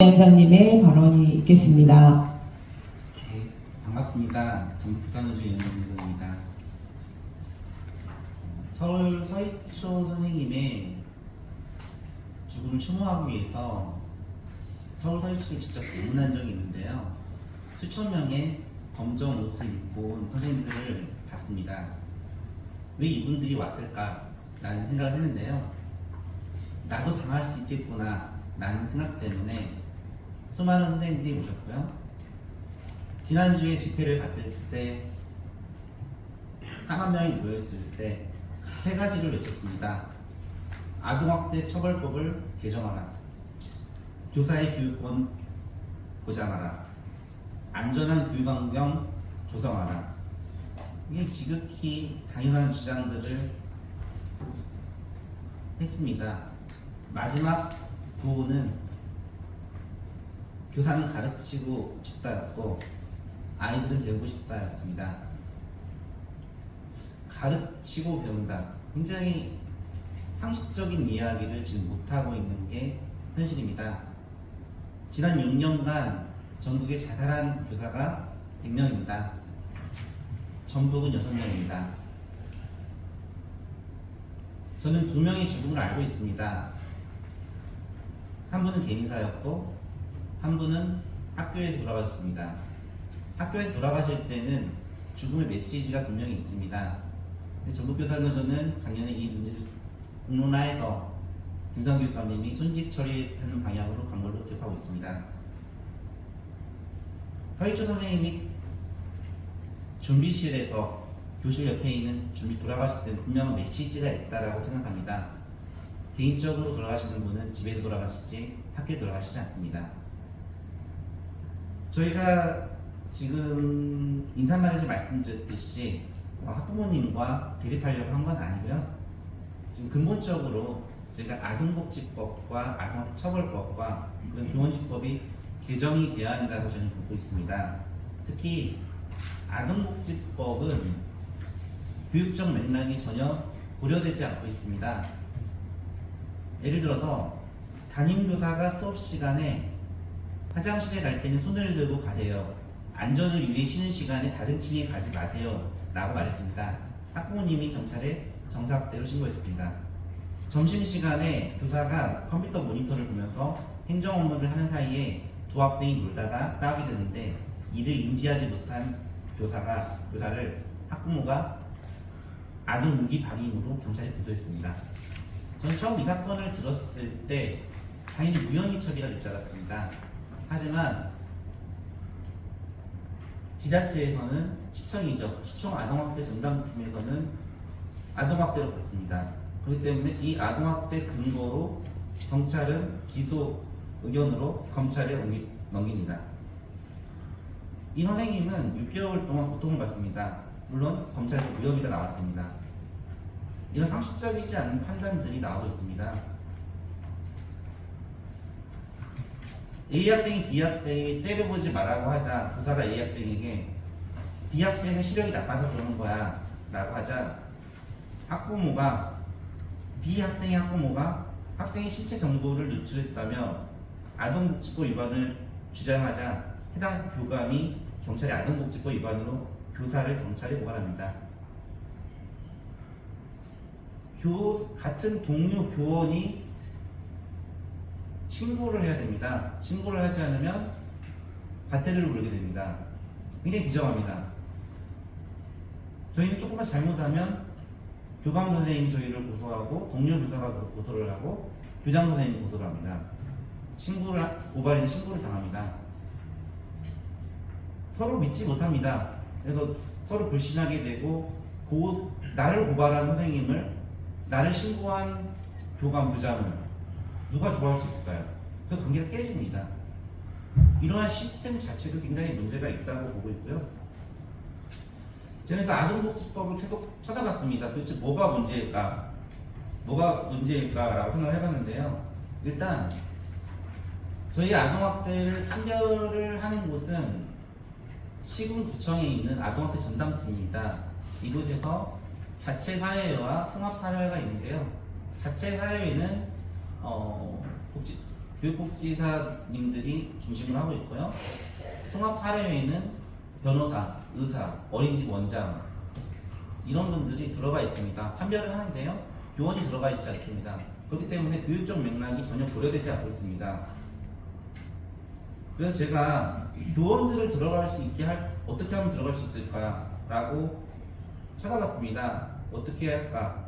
위원장님의 발언이 있겠습니다. 네, 반갑습니다. 전북단우주 위원장입니다. 서울 서희초 선생님의 죽음을 추모하기 위해서 서울 서희초에 직접 방문한 적이 있는데요. 수천 명의 검정 옷을 입고 온 선생님들을 봤습니다. 왜 이분들이 왔을까? 라는 생각을 했는데요. 나도 당할 수 있겠구나 라는 생각 때문에 수많은 선생님들이 오셨고요. 지난주에 집회를 봤을 때 4만 명이 모였을 때 세 가지를 외쳤습니다. 아동학대 처벌법을 개정하라, 교사의 교육권 보장하라, 안전한 교육환경 조성하라. 이게 지극히 당연한 주장들을 했습니다. 마지막 구호는 교사는 가르치고 싶다였고 아이들은 배우고 싶다였습니다. 가르치고 배운다. 굉장히 상식적인 이야기를 지금 못하고 있는 게 현실입니다. 지난 6년간 전국에 자살한 교사가 100명입니다. 전북은 6명입니다. 저는 2명의 죽음을 알고 있습니다. 한 분은 개인사였고 한 분은 학교에서 돌아가셨습니다. 학교에서 돌아가실 때는 죽음의 메시지가 분명히 있습니다. 전북교사노조는 작년에 이 문제를 공론화해서 김성교육감님이 순직 처리하는 방향으로 간 걸로 기억하고 있습니다. 서희초 선생님이 준비실에서 교실 옆에 있는 준비 돌아가실 때는 분명한 메시지가 있다고 생각합니다. 개인적으로 돌아가시는 분은 집에서 돌아가실지 학교에 돌아가시지 않습니다. 저희가 지금 인사말에서 말씀드렸듯이 학부모님과 대립하려고 한 건 아니고요. 지금 근본적으로 저희가 아동복지법과 아동학대 처벌법과 그런 교원지법이 개정이 돼야 한다고 저는 보고 있습니다. 특히 아동복지법은 교육적 맥락이 전혀 고려되지 않고 있습니다. 예를 들어서 담임교사가 수업 시간에 화장실에 갈 때는 손을 들고 가세요. 안전을 위해 쉬는 시간에 다른 층에 가지 마세요. 라고 말했습니다. 학부모님이 경찰에 정사학대로 신고했습니다. 점심시간에 교사가 컴퓨터 모니터를 보면서 행정 업무를 하는 사이에 두 학생이 놀다가 싸우게 되는데 이를 인지하지 못한 교사를 학부모가 아동 무기 방임으로 경찰에 고소했습니다. 저는 처음 이 사건을 들었을 때 당연히 무혐의 처리가 될 줄 알았습니다. 하지만 지자체에서는 시청이죠. 시청 아동학대 전담팀에서는 아동학대로 봤습니다. 그렇기 때문에 이 아동학대 근거로 경찰은 기소 의견으로 검찰에 넘깁니다. 이 선생님은 6개월 동안 고통을 받습니다. 물론 검찰에서 무혐의가 나왔습니다. 이런 상식적이지 않은 판단들이 나오고 있습니다. A학생이 B학생에게 째려보지 말라고 하자 교사가 A학생에게 B학생은 시력이 나빠서 그러는 거야 라고 하자 B학생의 학부모가 학생의 신체 정보를 누출했다며 아동복지법 위반을 주장하자 해당 교감이 경찰의 아동복지법 위반으로 교사를 경찰에 고발합니다. 같은 동료 교원이 신고를 해야 됩니다. 신고를 하지 않으면 과태료를 물게 됩니다. 굉장히 비정합니다. 저희는 조금만 잘못하면 교감 선생님 저희를 고소하고 동료 교사가 고소를 하고 교장 선생님이 고소를 합니다. 고발인은 신고를 당합니다. 서로 믿지 못합니다. 그래서 서로 불신하게 되고 나를 고발한 선생님을 나를 신고한 교감 교장을 누가 좋아할 수 있을까요? 그 관계가 깨집니다. 이러한 시스템 자체도 굉장히 문제가 있다고 보고 있고요. 제가 아동복지법을 계속 쳐다봤습니다. 도대체 뭐가 문제일까라고 생각을 해봤는데요. 일단 저희 아동학대를 판별을 하는 곳은 시군구청에 있는 아동학대 전담팀입니다. 이곳에서 자체사회와 통합사회가 있는데요. 자체사회는 교육복지사님들이 중심으로 하고 있고요. 통합사례회에는 변호사, 의사, 어린이집 원장 이런 분들이 들어가 있습니다. 판별을 하는데요. 교원이 들어가 있지 않습니다. 그렇기 때문에 교육적 맥락이 전혀 고려되지 않고 있습니다. 그래서 제가 교원들을 들어갈 수 있게 어떻게 하면 들어갈 수 있을까라고 찾아봤습니다. 어떻게 할까?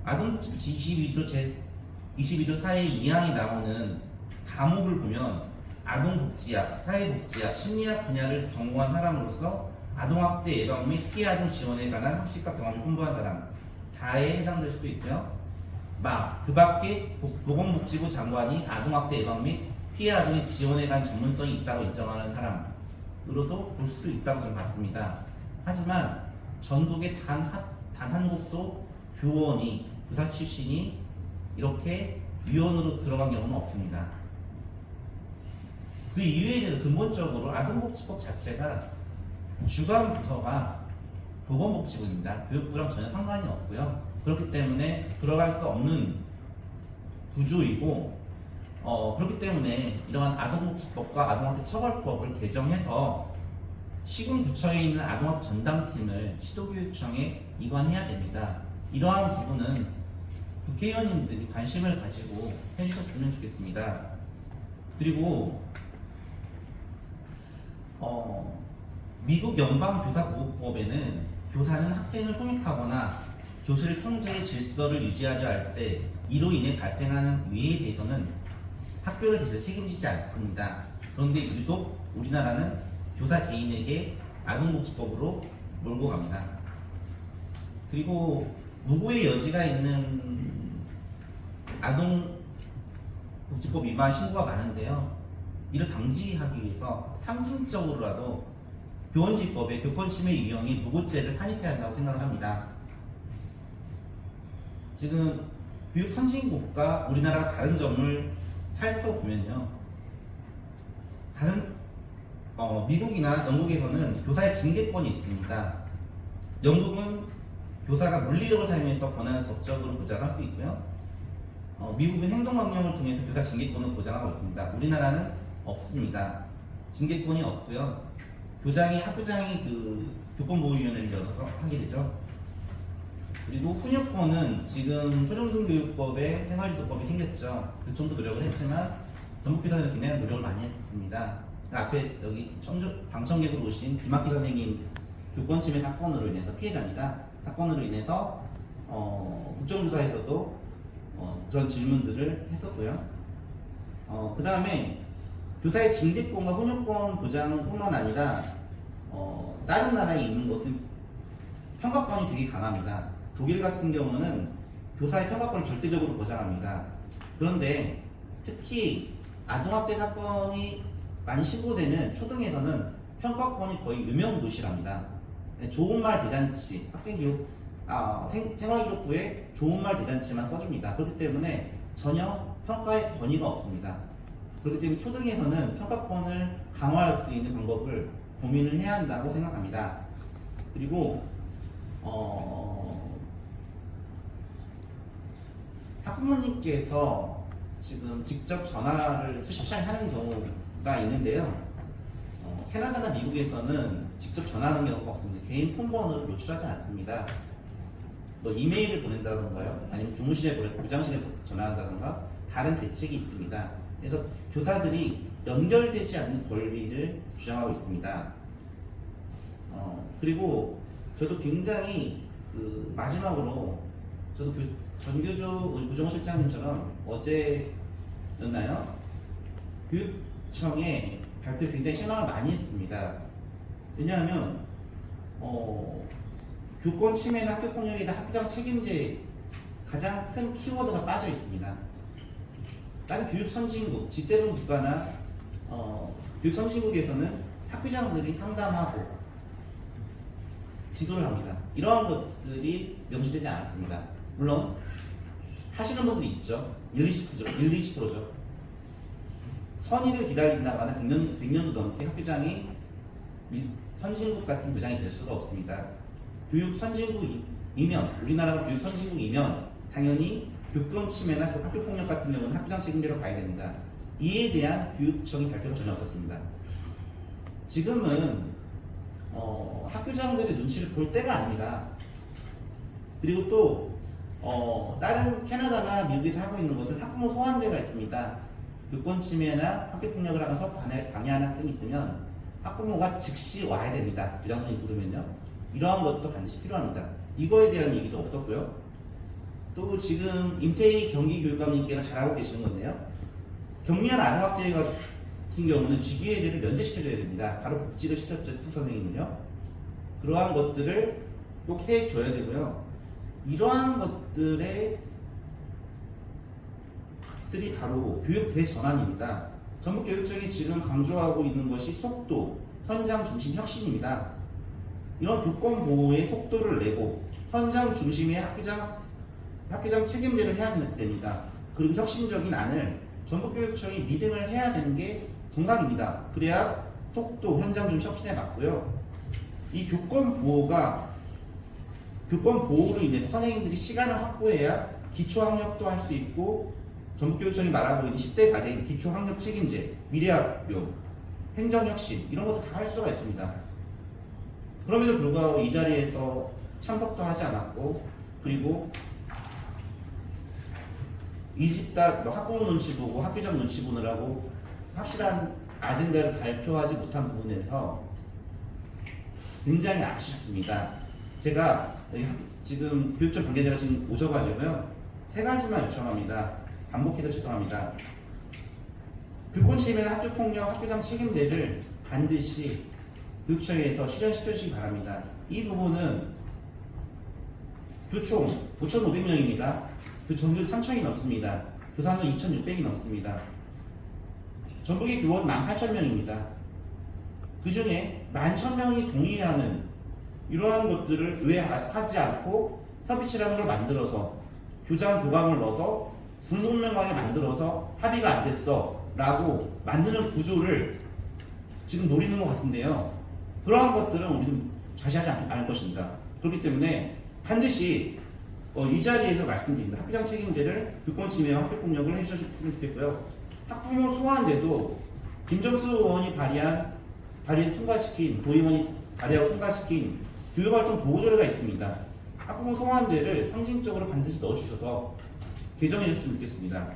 아동복지법 22조 4의 2항이 나오는 과목을 보면 아동복지학, 사회복지학, 심리학 분야를 전공한 사람으로서 아동학대 예방 및 피해 아동 지원에 관한 학식과 경험을 풍부한 사람 다에 해당될 수도 있고요. 그 밖에 보건복지부 장관이 아동학대 예방 및 피해 아동의 지원에 관한 전문성이 있다고 인정하는 사람으로도 볼 수도 있다고 저는 봤습니다. 하지만 전국에 단 한 곳도 교원이 교사 출신이 이렇게 위원으로 들어간 경우는 없습니다. 그 이유에 대해서 근본적으로 아동복지법 자체가 주관 부서가 보건복지부입니다. 교육부랑 전혀 상관이 없고요. 그렇기 때문에 들어갈 수 없는 구조이고 그렇기 때문에 이러한 아동복지법과 아동학대 처벌법을 개정해서 시군구청에 있는 아동학대 전담팀을 시도교육청에 이관해야 됩니다. 이러한 부분은 국회의원님들이 관심을 가지고 해주셨으면 좋겠습니다. 그리고 미국 연방교사보호법에는 교사는 학생을 훈육하거나 교실 통제의 질서를 유지하려 할 때 이로 인해 발생하는 위해에 대해서는 학교를 대신 책임지지 않습니다. 그런데 유독 우리나라는 교사 개인에게 아동복지법으로 몰고 갑니다. 그리고 무고의 여지가 있는 아동복지법 위반 신고가 많은데요. 이를 방지하기 위해서 상징적으로라도 교원지법에 교권침해 유형이 무고죄를 산입해야 한다고 생각을 합니다. 지금 교육 선진국과 우리나라가 다른 점을 살펴보면요. 미국이나 영국에서는 교사의 징계권이 있습니다. 영국은 교사가 물리력을 사용해서 권한을 법적으로 보장할 수 있고요. 미국은 행정명령을 통해서 교사 징계권을 보장하고 있습니다. 우리나라는 없습니다. 징계권이 없고요. 학교장이 교권보호위원회를 열어서 하게 되죠. 그리고 훈육권은 지금 초중등교육법에 생활지도법이 생겼죠. 그 정도 노력을 했지만 전북교사는 굉장히 노력을 많이 했습니다. 앞에 여기 방청객으로 오신 김학기 선생님 교권침해 사건으로 인해서 피해자입니다. 사건으로 인해서 국정조사에서도 그런 질문들을 했었고요. 그 다음에 교사의 징계권과 훈육권 보장뿐만 아니라 다른 나라에 있는 것은 평가권이 되게 강합니다. 독일 같은 경우는 교사의 평가권을 절대적으로 보장합니다. 그런데 특히 아동학대 사건이 많이 신고되는 초등에서는 평가권이 거의 유명무실합니다. 좋은 말 대잔치, 학생교육, 생활기록부에 좋은 말 대잔치만 써줍니다. 그렇기 때문에 전혀 평가의 권위가 없습니다. 그렇기 때문에 초등에서는 평가권을 강화할 수 있는 방법을 고민을 해야 한다고 생각합니다. 그리고 학부모님께서 지금 직접 전화를 수십 차례 하는 경우가 있는데요. 캐나다나 미국에서는 직접 전화하는 경우가 없습니다. 개인 폰번호를 노출하지 않습니다. 이메일을 보낸다던가요, 아니면 교장실에 전화한다던가 다른 대책이 있습니다. 그래서 교사들이 연결되지 않는 권리를 주장하고 있습니다. 그리고 저도 굉장히 마지막으로 저도 전교조 부정실장님처럼 어제였나요? 교육청에 발표를 굉장히 실망을 많이 했습니다. 왜냐하면 교권 침해나 학교 폭력이나 학교장 책임제 가장 큰 키워드가 빠져 있습니다. 다른 교육 선진국, G7 국가나 교육 선진국에서는 학교장들이 상담하고 지도를 합니다. 이러한 것들이 명시되지 않았습니다. 물론 하시는 분들이 있죠. 20%죠. 선의를 기다린다거나 100년도 넘게 학교장이 선진국 같은 교장이 될 수가 없습니다. 교육 선진국이면, 우리나라가 교육 선진국이면 당연히 교권 침해나 학교 폭력 같은 경우는 학교장 책임제로 가야 됩니다. 이에 대한 교육청의 발표가 전혀 없었습니다. 지금은 학교장들의 눈치를 볼 때가 아닙니다. 그리고 또 다른 캐나다나 미국에서 하고 있는 것은 학부모 소환제가 있습니다. 교권 침해나 학교폭력을 하면서 방해하는 학생이 있으면 학부모가 즉시 와야 됩니다. 교장선생님이 부르면요. 이러한 것도 반드시 필요합니다. 이거에 대한 얘기도 없었고요. 또 지금 임태희 경기교육감님께서 잘하고 계시는 건데요. 경미한 아동학대 같은 경우는 쥐기해제를 면제시켜줘야 됩니다. 바로 복직을 시켰죠, 선생님은요. 그러한 것들을 꼭 해줘야 되고요. 이러한 것들이 바로 교육 대전환입니다. 전북교육청이 지금 강조하고 있는 것이 속도, 현장 중심 혁신입니다. 이런 교권 보호의 속도를 내고 현장 중심의 학교장 책임제를 해야 됩니다. 그리고 혁신적인 안을 전북교육청이 리딩을 해야 되는 게 정답입니다. 그래야 속도, 현장 중심 혁신에 맞고요. 이 교권 보호로 인해서 선생님들이 시간을 확보해야 기초학력도 할 수 있고 전북교육청이 말하고 있는 10대 과제인 기초학력 책임제, 미래학교, 행정혁신 이런 것도 다 할 수가 있습니다. 그럼에도 불구하고 이 자리에서 참석도 하지 않았고 그리고 이 집 다 학부모 눈치 보고 학교장 눈치 보느라고 확실한 아젠다를 발표하지 못한 부분에서 굉장히 아쉽습니다. 제가 지금 교육청 관계자가 지금 오셔가지고요. 3가지만 요청합니다. 반복해서 죄송합니다. 교권 침해나 학교폭력, 학교장 책임제를 반드시 교육청에서 실현시켜 주시기 바랍니다. 이 부분은 교총 5,500명입니다. 전교 3,000이 넘습니다. 교사는 2,600이 넘습니다. 전북의 교원 18,000명입니다. 그 중에 11,000명이 동의하는 이러한 것들을 왜 하지 않고 협의체라는 걸 만들어서 교장 교감을 넣어서 불문명하게 만들어서 합의가 안 됐어 라고 만드는 구조를 지금 노리는 것 같은데요. 그러한 것들은 우리는 좌시하지 않을 것입니다. 그렇기 때문에 반드시 이 자리에서 말씀드립니다. 학교장 책임제를 교권 침해와 학교폭력을 해주셨으면 좋겠고요. 학부모 소환제도 김정수 의원이 발의해서 통과시킨, 도의원이 발의하고 통과시킨 교육활동 보호조례가 있습니다. 학부모 소환제를 상징적으로 반드시 넣어주셔서 개정해 줬으면 좋겠습니다.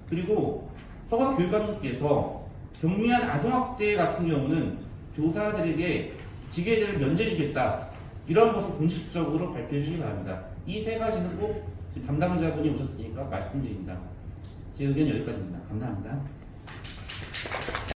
그리고 서가 교육감님께서 경미한 아동학대 같은 경우는 교사들에게 직위해제를 면제해주겠다. 이런 것을 공식적으로 발표해 주시기 바랍니다. 이 3가지는 꼭 담당자분이 오셨으니까 말씀드립니다. 제 의견은 여기까지입니다. 감사합니다.